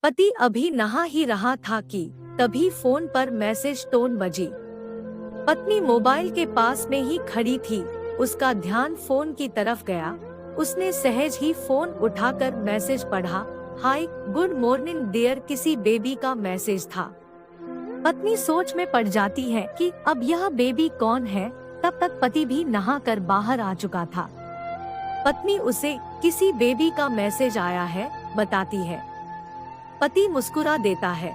पति अभी नहा ही रहा था कि तभी फोन पर मैसेज टोन बजी। पत्नी मोबाइल के पास में ही खड़ी थी। उसका ध्यान फोन की तरफ गया। उसने सहज ही फोन उठाकर मैसेज पढ़ा। हाय गुड मॉर्निंग डियर, किसी बेबी का मैसेज था। पत्नी सोच में पड़ जाती है कि अब यह बेबी कौन है। तब तक पति भी नहाकर बाहर आ चुका था। पत्नी उसे किसी बेबी का मैसेज आया है बताती है। पति मुस्कुरा देता है,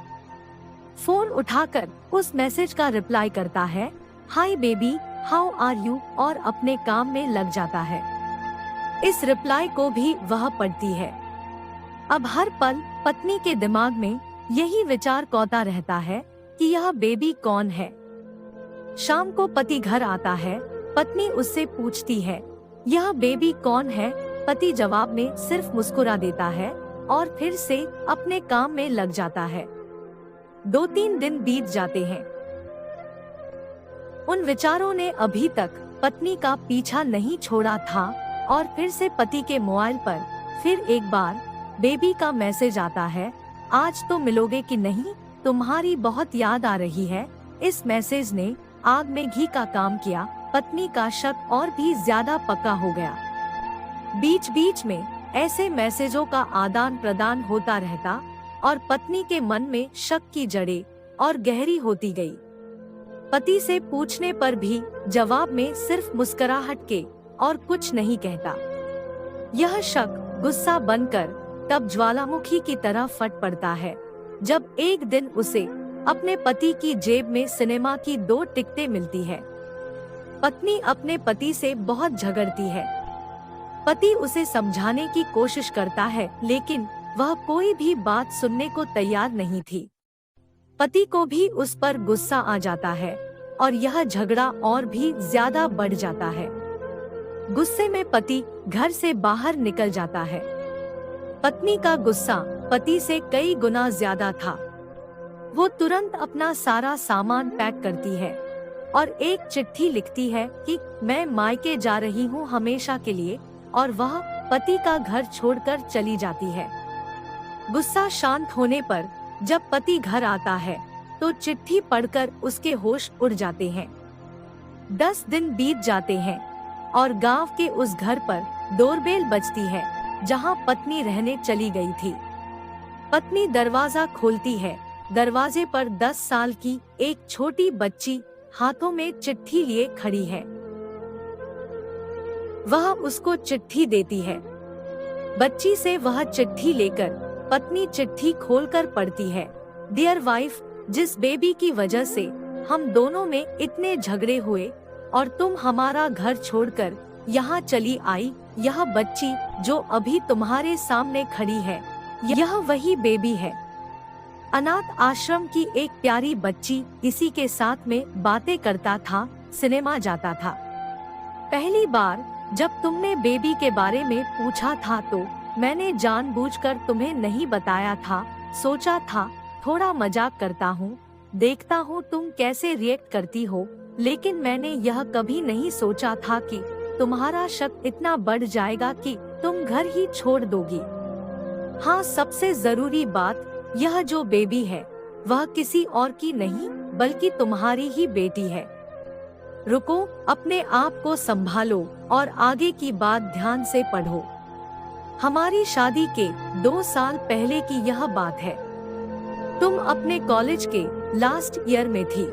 फोन उठाकर उस मैसेज का रिप्लाई करता है, hi baby how are you, और अपने काम में लग जाता है। इस रिप्लाई को भी वह पढ़ती है। अब हर पल पत्नी के दिमाग में यही विचार कौता रहता है कि यह बेबी कौन है। शाम को पति घर आता है। पत्नी उससे पूछती है, यह बेबी कौन है। पति जवाब में सिर्फ मुस्कुरा देता है और फिर से अपने काम में लग जाता है। 2-3 दिन बीत जाते हैं। उन विचारों ने अभी तक पत्नी का पीछा नहीं छोड़ा था और फिर से पति के मोबाइल पर फिर एक बार बेबी का मैसेज आता है, आज तो मिलोगे कि नहीं, तुम्हारी बहुत याद आ रही है। इस मैसेज ने आग में घी का काम किया। पत्नी का शक और भी ज्यादा पक्का हो गया। बीच बीच में ऐसे मैसेजों का आदान प्रदान होता रहता और पत्नी के मन में शक की जड़ें और गहरी होती गई। पति से पूछने पर भी जवाब में सिर्फ मुस्कुराहट के और कुछ नहीं कहता। यह शक गुस्सा बनकर तब ज्वालामुखी की तरह फट पड़ता है जब एक दिन उसे अपने पति की जेब में सिनेमा की 2 टिकटें मिलती है। पत्नी अपने पति से बहुत झगड़ती है। पति उसे समझाने की कोशिश करता है लेकिन वह कोई भी बात सुनने को तैयार नहीं थी। पति को भी उस पर गुस्सा आ जाता है और यह झगड़ा और भी ज्यादा बढ़ जाता है। गुस्से में पति घर से बाहर निकल जाता है। पत्नी का गुस्सा पति से कई गुना ज्यादा था। वो तुरंत अपना सारा सामान पैक करती है और एक चिट्ठी लिखती है कि मैं मायके जा रही हूँ हमेशा के लिए, और वह पति का घर छोड़कर चली जाती है। गुस्सा शांत होने पर जब पति घर आता है तो चिट्ठी पढ़कर उसके होश उड़ जाते हैं। 10 दिन बीत जाते हैं और गांव के उस घर पर डोरबेल बजती है जहां पत्नी रहने चली गई थी। पत्नी दरवाजा खोलती है। दरवाजे पर 10 साल की एक छोटी बच्ची हाथों में चिट्ठी लिए खड़ी है। वह उसको चिट्ठी देती है। बच्ची से वह चिट्ठी लेकर पत्नी चिट्ठी खोलकर पढ़ती है, डियर वाइफ, जिस बेबी की वजह से हम दोनों में इतने झगड़े हुए और तुम हमारा घर छोड़कर यहाँ चली आई, यह बच्ची जो अभी तुम्हारे सामने खड़ी है, यह वही बेबी है। अनाथ आश्रम की एक प्यारी बच्ची इसी के साथ में बातें करता था, सिनेमा जाता था। पहली बार जब तुमने बेबी के बारे में पूछा था तो मैंने जानबूझकर तुम्हें नहीं बताया था। सोचा था थोड़ा मजाक करता हूँ, देखता हूँ तुम कैसे रिएक्ट करती हो, लेकिन मैंने यह कभी नहीं सोचा था कि तुम्हारा शक इतना बढ़ जाएगा कि तुम घर ही छोड़ दोगी। हाँ, सबसे जरूरी बात, यह जो बेबी है वह किसी और की नहीं बल्कि तुम्हारी ही बेटी है। रुको, अपने आप को संभालो और आगे की बात ध्यान से पढ़ो। हमारी शादी के 2 साल पहले की यह बात है। तुम अपने कॉलेज के लास्ट ईयर में थी।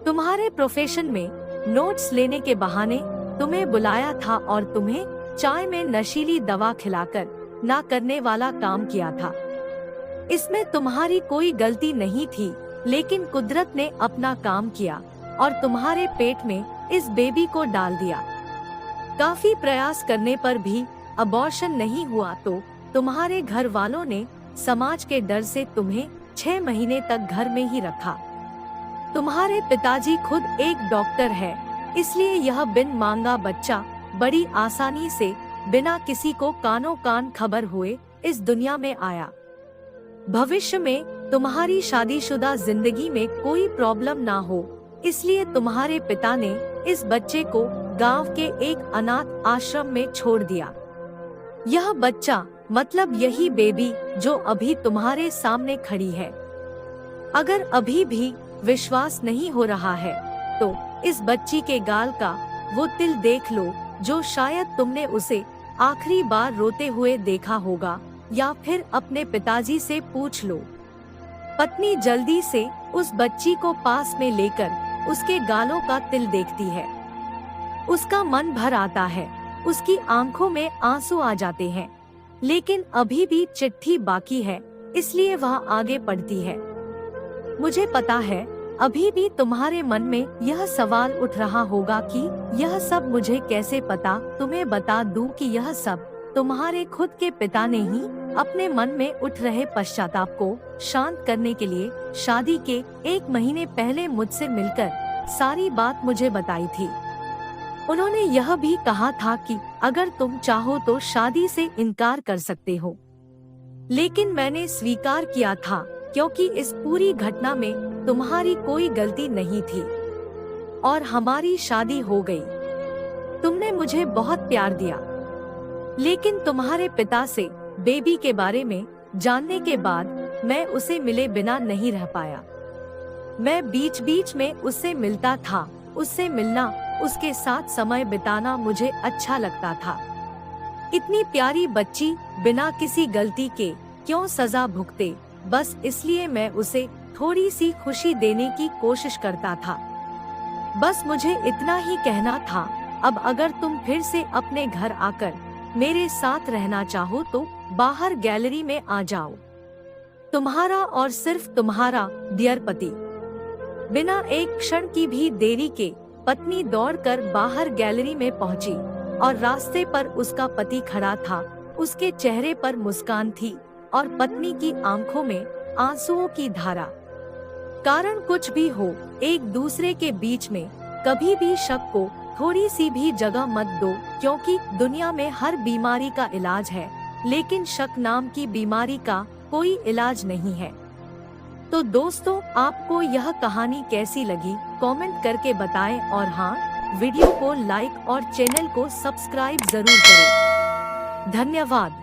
तुम्हारे प्रोफेशन में नोट्स लेने के बहाने तुम्हें बुलाया था और तुम्हें चाय में नशीली दवा खिलाकर ना करने वाला काम किया था। इसमें तुम्हारी कोई गलती नहीं थी, लेकिन कुदरत ने अपना काम किया और तुम्हारे पेट में इस बेबी को डाल दिया। काफी प्रयास करने पर भी अबॉर्शन नहीं हुआ तो तुम्हारे घर वालों ने समाज के डर से तुम्हें 6 महीने तक घर में ही रखा। तुम्हारे पिताजी खुद एक डॉक्टर है, इसलिए यह बिन मांगा बच्चा बड़ी आसानी से बिना किसी को कानों कान खबर हुए इस दुनिया में आया। भविष्य में तुम्हारी शादीशुदा जिंदगी में कोई प्रॉब्लम ना हो, इसलिए तुम्हारे पिता ने इस बच्चे को गांव के एक अनाथ आश्रम में छोड़ दिया। यह बच्चा मतलब यही बेबी जो अभी तुम्हारे सामने खड़ी है। अगर अभी भी विश्वास नहीं हो रहा है तो इस बच्ची के गाल का वो तिल देख लो जो शायद तुमने उसे आखिरी बार रोते हुए देखा होगा, या फिर अपने पिताजी से पूछ लो। पत्नी जल्दी से उस बच्ची को पास में लेकर उसके गालों का तिल देखती है। उसका मन भर आता है, उसकी आंखों में आंसू आ जाते हैं, लेकिन अभी भी चिट्ठी बाकी है, इसलिए वह आगे बढ़ती है। मुझे पता है अभी भी तुम्हारे मन में यह सवाल उठ रहा होगा कि यह सब मुझे कैसे पता। तुम्हें बता दूं कि यह सब तुम्हारे खुद के पिता ने ही अपने मन में उठ रहे पश्चाताप को शांत करने के लिए शादी के 1 महीने पहले मुझसे मिलकर सारी बात मुझे बताई थी। उन्होंने यह भी कहा था कि अगर तुम चाहो तो शादी से इनकार कर सकते हो, लेकिन मैंने स्वीकार किया था क्योंकि इस पूरी घटना में तुम्हारी कोई गलती नहीं थी और हमारी शादी हो गई। तुमने मुझे बहुत प्यार दिया, लेकिन तुम्हारे पिता से बेबी के बारे में जानने के बाद मैं उसे मिले बिना नहीं रह पाया। मैं बीच बीच में उससे मिलता था। उससे मिलना, उसके साथ समय बिताना मुझे अच्छा लगता था। इतनी प्यारी बच्ची बिना किसी गलती के क्यों सजा भुगते, बस इसलिए मैं उसे थोड़ी सी खुशी देने की कोशिश करता था। बस मुझे इतना ही कहना था। अब अगर तुम फिर से अपने घर आकर मेरे साथ रहना चाहो तो बाहर गैलरी में आ जाओ। तुम्हारा और सिर्फ तुम्हारा डियर पति। बिना एक क्षण की भी देरी के पत्नी दौड़कर बाहर गैलरी में पहुंची और रास्ते पर उसका पति खड़ा था। उसके चेहरे पर मुस्कान थी और पत्नी की आंखों में आंसुओं की धारा। कारण कुछ भी हो, एक दूसरे के बीच में कभी भी शक को थोड़ी सी भी जगह मत दो, क्योंकि दुनिया में हर बीमारी का इलाज है, लेकिन शक नाम की बीमारी का कोई इलाज नहीं है। तो दोस्तों, आपको यह कहानी कैसी लगी कमेंट करके बताएं और हाँ, वीडियो को लाइक और चैनल को सब्सक्राइब जरूर करें। धन्यवाद।